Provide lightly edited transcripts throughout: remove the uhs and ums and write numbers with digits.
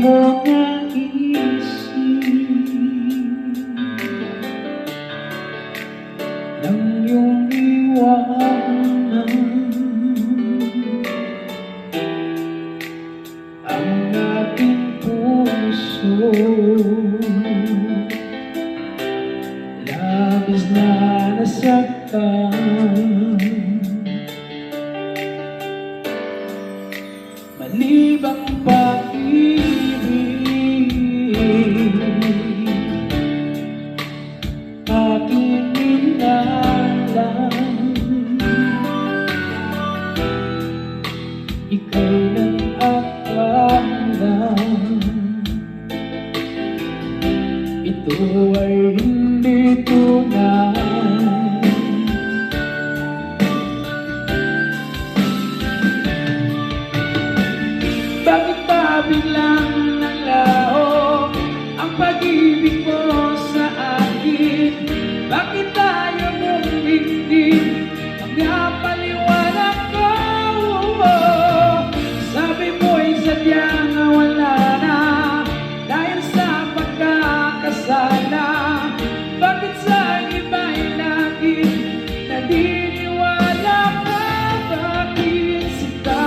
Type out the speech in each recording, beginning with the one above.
mga isip ng iyong iwanan ang ating puso, labis na nasaktan. Malibang pag-ibig aking inalam, ika'y nag-akala ito ay hindi tunay. Bakit ba biglang naglaho ang pag-ibig mo sa akin? Bakit tayo mong hindi magpaliwanag ko? Sabi mo'y sadyang wala na dahil sa pagkakasala. Bakit sa iba'y laging naniniwala ka? Bakit sita?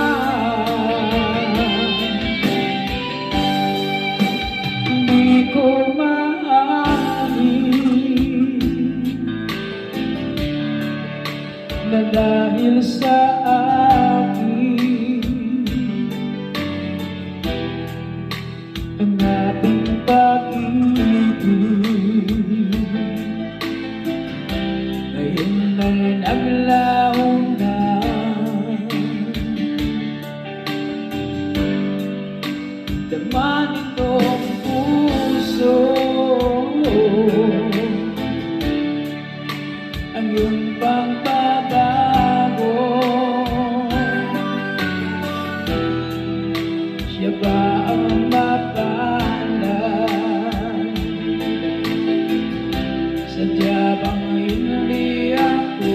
Hindi ko maamin na dahil sa akin ang ating pag-ibig ngayon ay naglaho na. Dama nitong puso ang iyong pagbabago. Siya ba ang mapalad? Sadya bang hindi ako?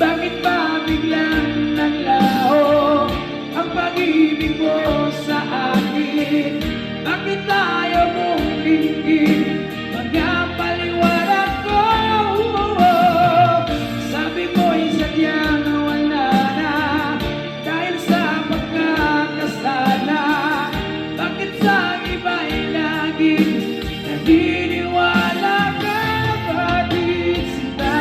Bakit ba biglang naglaho ang pag-ibig mo sa akin? Bakit tayo mong hindi magpaliwanag ko? Sabi mo'y sadyang wala na dahil sa pagkakasala. Bakit sa iba'y laging naniniwala ka? Bakit sita?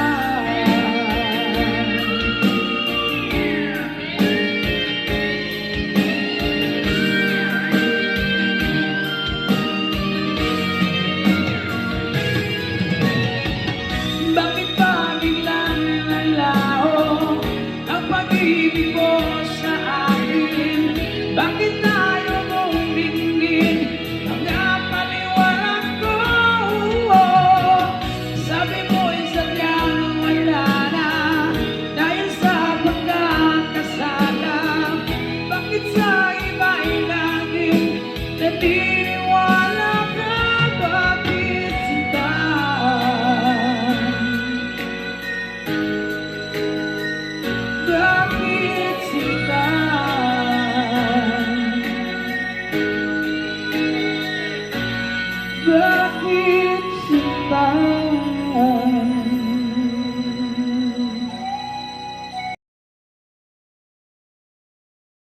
Bakit ba biglang naglaho ang pag-ibig mo sa akin? Bakit tayo mong dinggin magpaliwanag ko? Sabi mo'y sadyang wala na dahil sa pagkakasala. Bakit sa iba'y laging naniniwala ka? Bakit sita? Bakit sita? Bakit